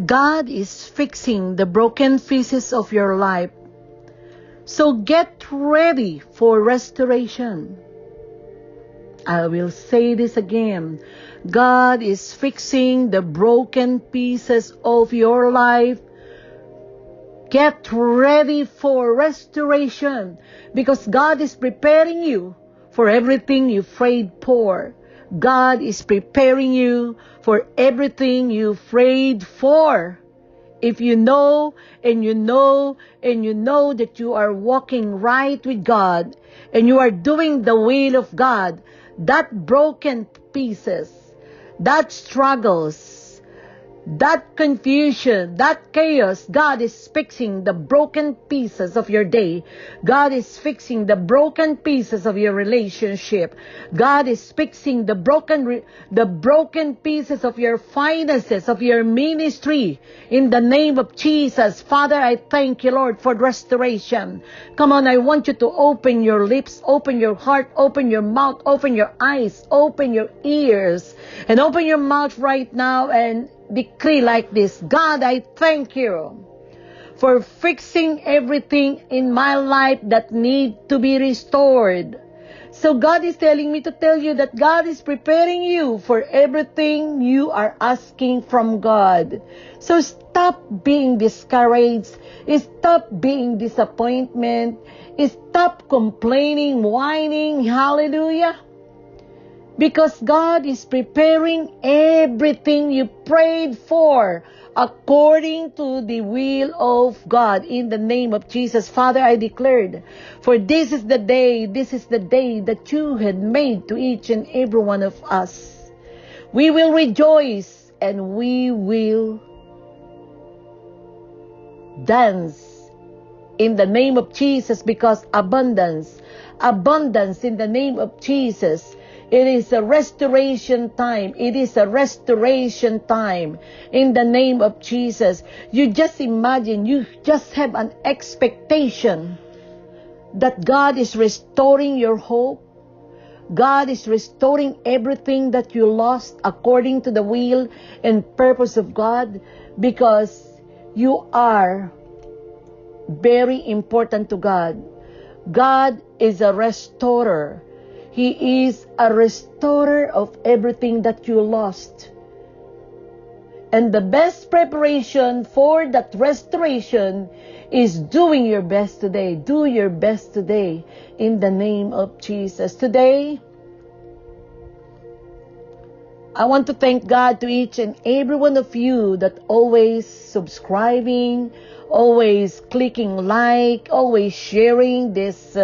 God is fixing the broken pieces of your life. So get ready for restoration. I will say this again. God is fixing the broken pieces of your life. Get ready for restoration, because God is preparing you for everything you prayed for. God is preparing you for everything you prayed for. If you know and you know and you know that you are walking right with God and you are doing the will of God, that broken pieces, that struggles, that confusion, that chaos, God is fixing the broken pieces of your day. God is fixing the broken pieces of your relationship. God is fixing the broken pieces of your finances, of your ministry. In the name of Jesus, Father, I thank you, Lord, for restoration. Come on, I want you to open your lips, open your heart, open your mouth, open your eyes, open your ears, and open your mouth right now and decree like this. God, I thank you for fixing everything in my life that need to be restored. So God is telling me to tell you that God is preparing you for everything you are asking from God. So stop being discouraged. Stop being disappointment. Stop complaining, whining. Hallelujah. Because God is preparing everything you prayed for according to the will of God. In the name of Jesus, Father, I declared, for this is the day that you had made to each and every one of us. We will rejoice and we will dance in the name of Jesus, because abundance in the name of Jesus. It is a restoration time. It is a restoration time in the name of Jesus. You just imagine, you just have an expectation that God is restoring your hope. God is restoring everything that you lost according to the will and purpose of God, because you are very important to God. God is a restorer. He is a restorer of everything that you lost. And the best preparation for that restoration is doing your best today. Do your best today in the name of Jesus. Today, I want to thank God to each and every one of you that always subscribing, always clicking like, always sharing this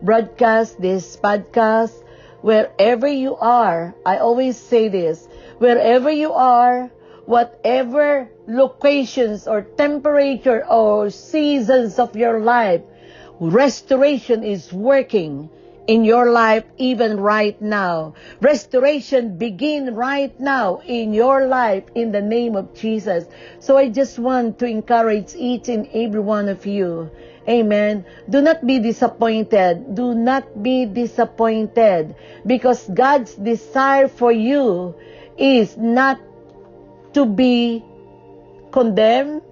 broadcast, this podcast, wherever you are. I always say this, wherever you are, whatever locations or temperature or seasons of your life, restoration is working in your life even right now. Restoration begin right now in your life in the name of Jesus. So I just want to encourage each and every one of you. Amen. Do not be disappointed. Do not be disappointed, because God's desire for you is not to be condemned,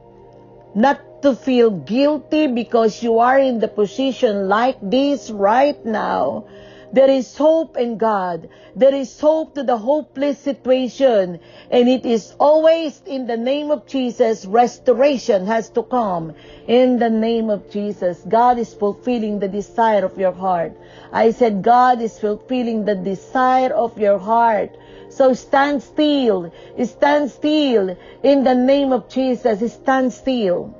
not to feel guilty because you are in the position like this right now. There is hope in God. There is hope to the hopeless situation. And it is always in the name of Jesus. Restoration has to come in the name of Jesus. God is fulfilling the desire of your heart. I said God is fulfilling the desire of your heart. So stand still. Stand still in the name of Jesus. Stand still.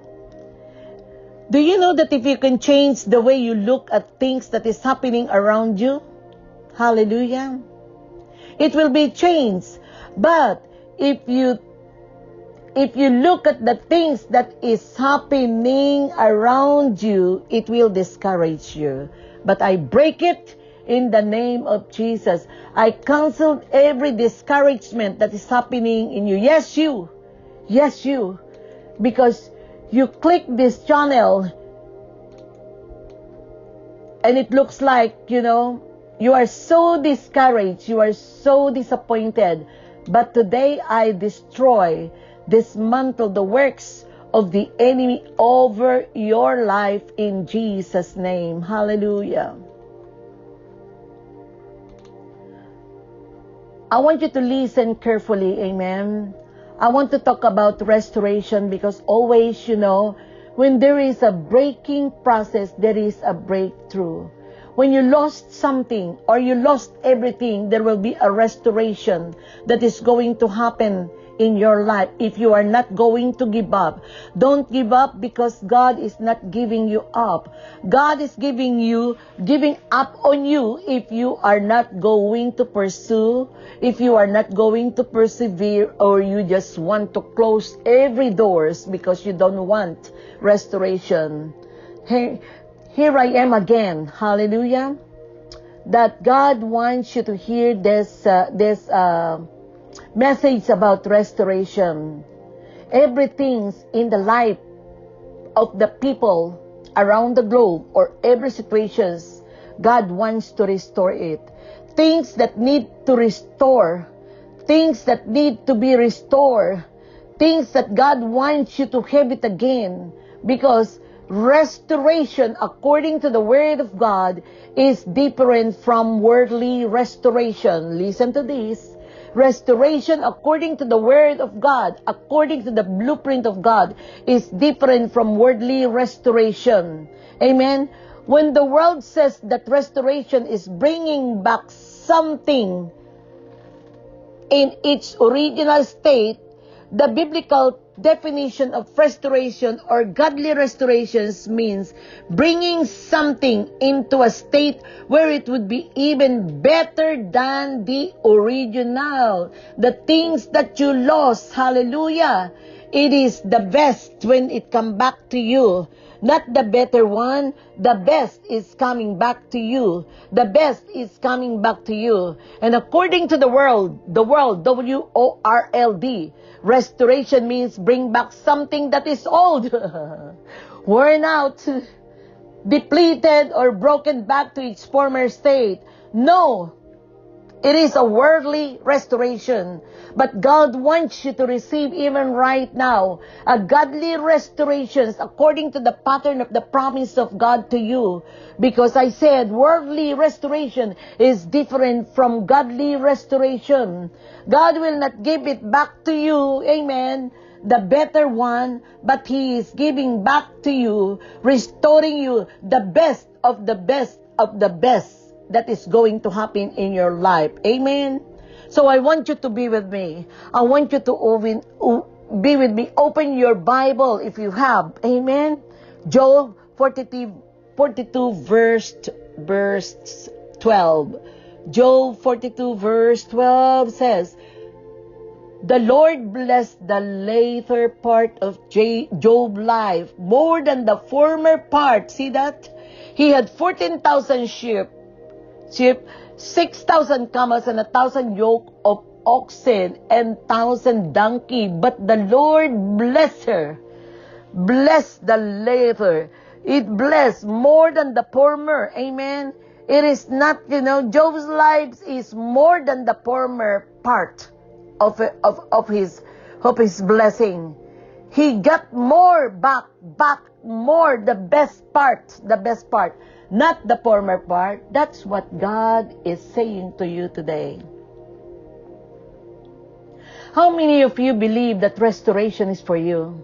Do you know that if you can change the way you look at things that is happening around you, hallelujah, it will be changed. But if you look at the things that is happening around you, it will discourage you. But I break it in the name of Jesus. I cancel every discouragement that is happening in you. Yes, you. Yes, you. Because you click this channel and it looks like, you are so discouraged. You are so disappointed. But today I destroy dismantle the works of the enemy over your life in Jesus' name. Hallelujah. I want you to listen carefully. Amen. I want to talk about restoration because always, when there is a breaking process, there is a breakthrough. When you lost something or you lost everything, there will be a restoration that is going to happen in your life if you are not going to give up. Don't give up because God is not giving you up. God is giving up on you if you are not going to pursue, if you are not going to persevere, or you just want to close every doors because you don't want restoration. Here I am again. Hallelujah. That God wants you to hear this message about restoration. Everything in the life of the people around the globe or every situations, God wants to restore it. Things that need to restore, things that need to be restored, things that God wants you to have it again, because restoration according to the Word of God is different from worldly restoration. Listen to this. Restoration according to the Word of God, according to the blueprint of God, is different from worldly restoration. Amen? When the world says that restoration is bringing back something in its original state, the biblical definition of restoration or godly restorations means bringing something into a state where it would be even better than the original. The things that you lost, hallelujah, it is the best when it comes back to you. Not the better one. The best is coming back to you. The best is coming back to you. And according to the world, W-O-R-L-D, restoration means bring back something that is old, worn out, depleted, or broken back to its former state. No, it is a worldly restoration. But God wants you to receive even right now a godly restoration according to the pattern of the promise of God to you. Because I said worldly restoration is different from godly restoration. God will not give it back to you, amen, the better one, but He is giving back to you, restoring you the best of the best of the best that is going to happen in your life. Amen. So I want you to be with me. I want you to be with me. Open your Bible if you have. Amen. Job 42 verse 12. Job 42 verse 12 says, the Lord blessed the later part of Job's life more than the former part. See that? He had 14,000 sheep, 6,000 camels, and 1,000 yoke of oxen, and 1,000 donkey. But the Lord blessed her. Bless the later. It blessed more than the former. Amen. It is not, Job's life is more than the former part of his blessing. He got more back more, the best part, not the former part. That's what God is saying to you today. How many of you believe that restoration is for you?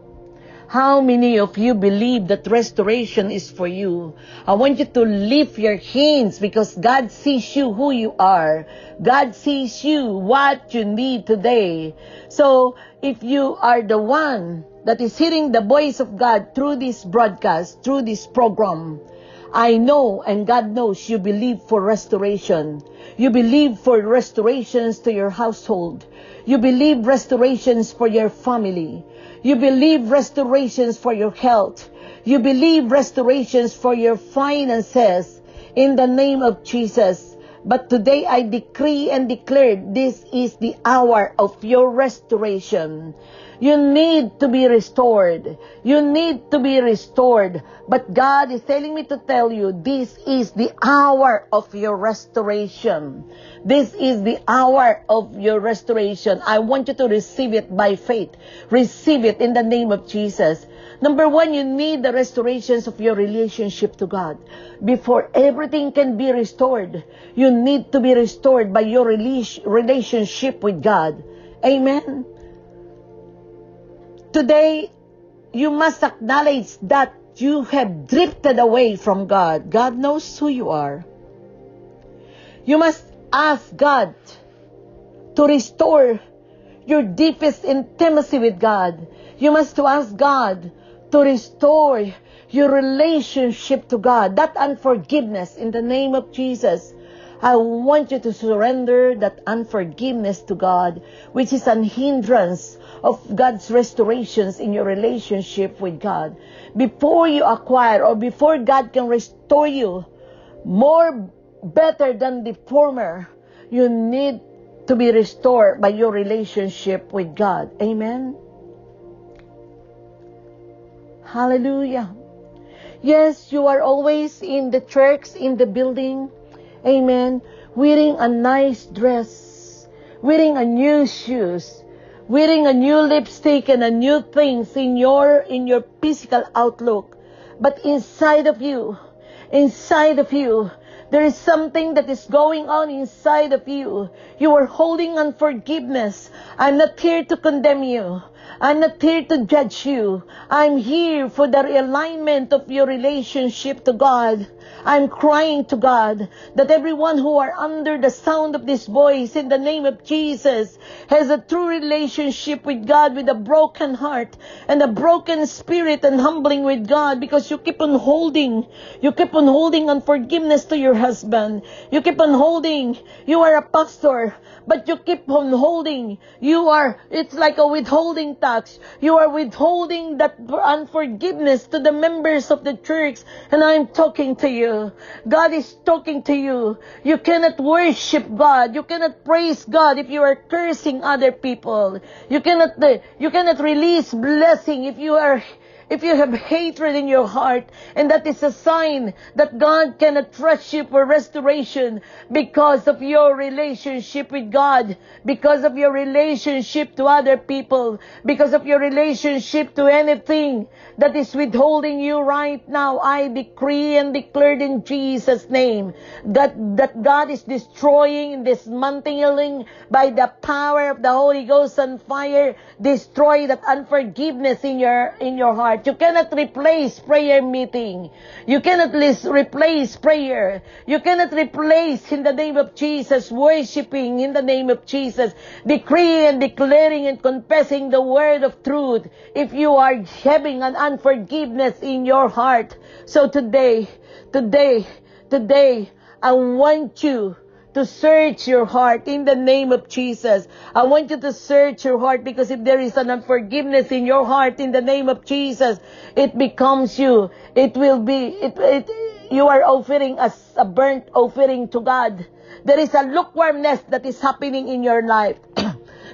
How many of you believe that restoration is for you? I want you to lift your hands because God sees you who you are. God sees you what you need today. So if you are the one that is hearing the voice of God through this broadcast, through this program, I know and God knows you believe for restoration. You believe for restorations to your household. You believe restorations for your family. You believe restorations for your health. You believe restorations for your finances. In the name of Jesus, But today I decree and declare this is the hour of your restoration. You need to be restored. You need to be restored. But God is telling me to tell you, this is the hour of your restoration. This is the hour of your restoration. I want you to receive it by faith. Receive it in the name of Jesus. Number one, you need the restorations of your relationship to God. Before everything can be restored, you need to be restored by your relationship with God. Amen. Today, you must acknowledge that you have drifted away from God. God knows who you are. You must ask God to restore your deepest intimacy with God. You must ask God to restore your relationship to God. That unforgiveness, in the name of Jesus, I want you to surrender that unforgiveness to God, which is an hindrance of God's restorations in your relationship with God. Before you acquire, or before God can restore you more better than the former, you need to be restored by your relationship with God. Amen. Hallelujah. Yes, you are always in the church, in the building. Amen. Wearing a nice dress, wearing a new shoes, wearing a new lipstick and a new things in your physical outlook. But inside of you, there is something that is going on inside of you. You are holding unforgiveness. I'm not here to condemn you. I'm not here to judge you. I'm here for the realignment of your relationship to God. I'm crying to God that everyone who are under the sound of this voice, in the name of Jesus, has a true relationship with God, with a broken heart and a broken spirit, and humbling with God, because you keep on holding unforgiveness to your husband. You keep on holding. You are a pastor, but you keep on holding. It's like a withholding tax. You are withholding that unforgiveness to the members of the church. And I'm talking to you. God is talking to you. You cannot worship God. You cannot praise God if you are cursing other people. You cannot release blessing if you have hatred in your heart. And that is a sign that God cannot trust you for restoration, because of your relationship with God, because of your relationship to other people, because of your relationship to anything that is withholding you right now. I decree and declare in Jesus' name that God is destroying, dismantling by the power of the Holy Ghost and fire. Destroy that unforgiveness in your heart. You cannot replace prayer meeting. You cannot replace prayer. You cannot replace, in the name of Jesus, worshiping in the name of Jesus, decreeing and declaring and confessing the word of truth, if you are having an unforgiveness in your heart. So today, I want you to search your heart in the name of Jesus. I want you to search your heart, because if there is an unforgiveness in your heart, in the name of Jesus, it becomes you. You are offering as a burnt offering to God. There is a lukewarmness that is happening in your life.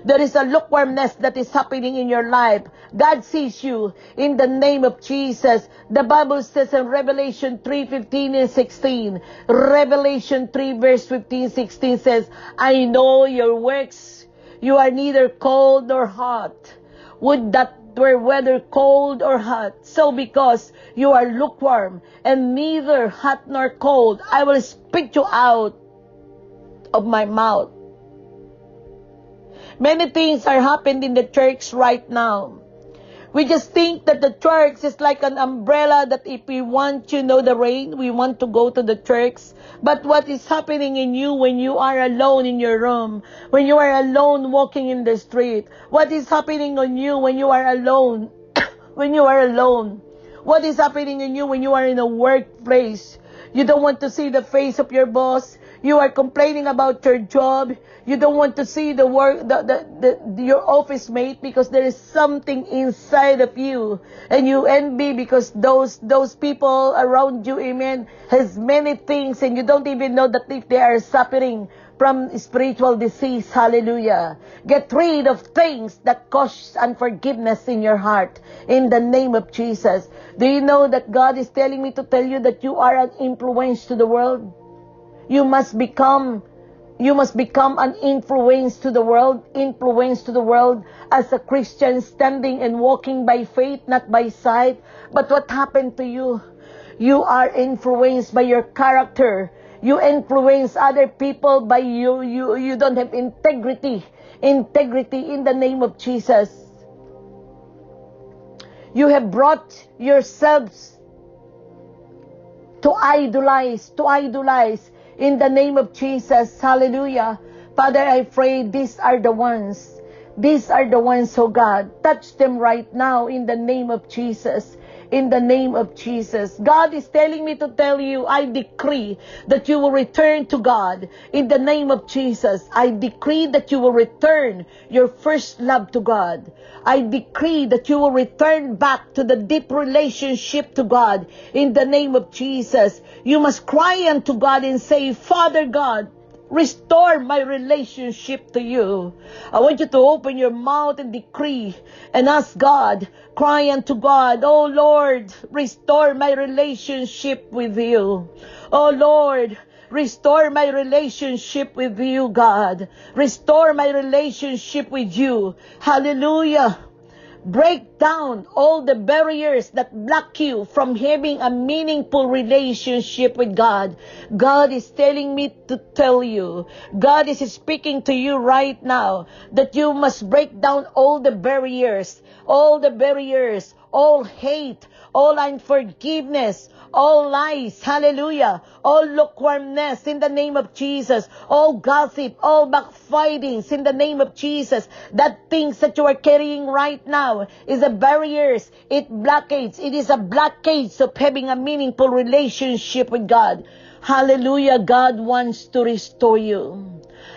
There is a lukewarmness that is happening in your life. God sees you in the name of Jesus. The Bible says in Revelation 3:15 and 16. Revelation 3 verse 15, 16 says, I know your works. You are neither cold nor hot. Would that were whether cold or hot. So because you are lukewarm and neither hot nor cold, I will spit you out of my mouth. Many things are happening in the church right now. We just think that the church is like an umbrella, that if we want the rain, we want to go to the church. But what is happening in you when you are alone in your room? When you are alone walking in the street? What is happening on you when you are alone? When you are alone? What is happening in you when you are in a workplace? You don't want to see the face of your boss. You are complaining about your job. You don't want to see the work, your office mate, because there is something inside of you, and you envy because those people around you, amen, has many things, and you don't even know that if they are suffering from spiritual disease. Hallelujah. Get rid of things that cause unforgiveness in your heart in the name of Jesus. Do you know that God is telling me to tell you that you are an influence to the world? You must become an influence to the world as a Christian, standing and walking by faith, not by sight. But what happened to you? You are influenced by your character. You influence other people by you don't have integrity in the name of Jesus. You have brought yourselves to idolize in the name of Jesus. Hallelujah. Father, I pray these are the ones, oh God. Touch them right now in the name of Jesus. In the name of Jesus. God is telling me to tell you, I decree that you will return to God. In the name of Jesus, I decree that you will return your first love to God. I decree that you will return back to the deep relationship to God. In the name of Jesus, you must cry unto God and say, Father God, restore my relationship to you. I want you to open your mouth and decree and ask God, cry unto God, oh Lord, restore my relationship with you. Oh Lord, restore my relationship with you, God. Restore my relationship with you. Hallelujah. Break down all the barriers that block you from having a meaningful relationship with God. God is telling me to tell you, God is speaking to you right now, that you must break down all the barriers, all hate, all unforgiveness, all lies, hallelujah, all lukewarmness in the name of Jesus, all gossip, all backfightings in the name of Jesus. That things that you are carrying right now is a barriers, it is a blockage of having a meaningful relationship with God. Hallelujah. God wants to restore you.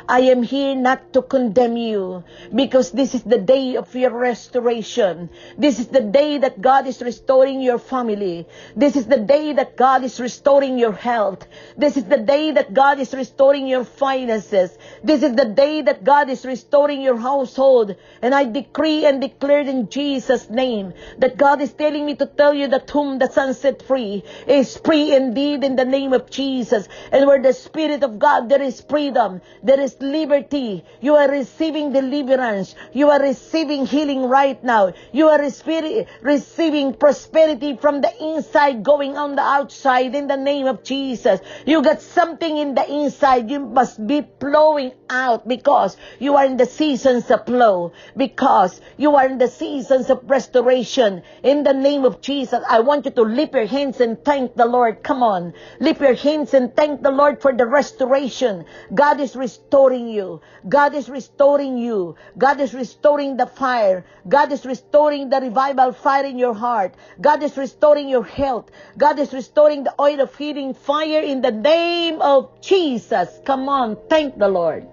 I am here not to condemn you, because this is the day of your restoration. This is the day that God is restoring your family. This is the day that God is restoring your health. This is the day that God is restoring your finances. This is the day that God is restoring your household. And I decree and declare in Jesus' name that God is telling me to tell you that whom the Son set free is free indeed in the name of Jesus. And where the Spirit of God, there is freedom. There is liberty. You are receiving deliverance. You are receiving healing right now. You are receiving prosperity from the inside going on the outside in the name of Jesus. You got something in the inside. You must be flowing out, because you are in the seasons of flow, because you are in the seasons of restoration in the name of Jesus. I want you to lift your hands and thank the Lord. Come on. Lift your hands and thank the Lord for the restoration. God is restoring you. God is restoring you. God is restoring the fire. God is restoring the revival fire in your heart. God is restoring your health. God is restoring the oil of healing fire in the name of Jesus. Come on, thank the Lord.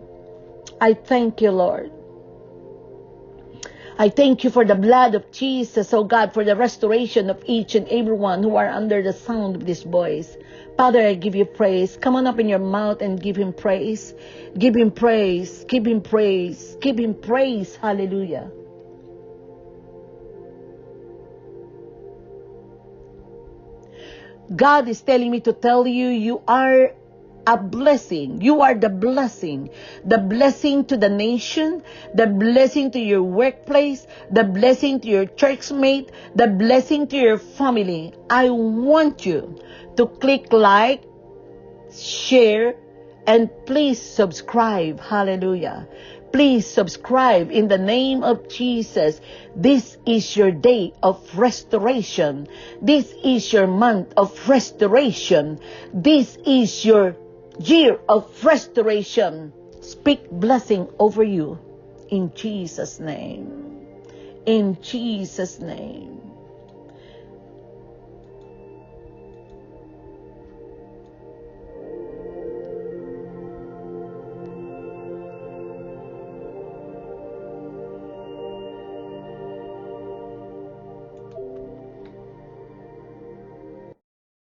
I thank you, Lord. I thank you for the blood of Jesus, oh God, for the restoration of each and every one who are under the sound of this voice. Father, I give you praise. Come on up in your mouth and give him praise. Give him praise. Give him praise. Give him praise. Hallelujah. God is telling me to tell you, you are a blessing. You are the blessing. The blessing to the nation, the blessing to your workplace, the blessing to your churchmate, the blessing to your family. I want you to click like, share, and please subscribe. Hallelujah. Please subscribe in the name of Jesus. This is your day of restoration. This is your month of restoration. This is your year of restoration. Speak blessing over you in Jesus' name. In Jesus' name.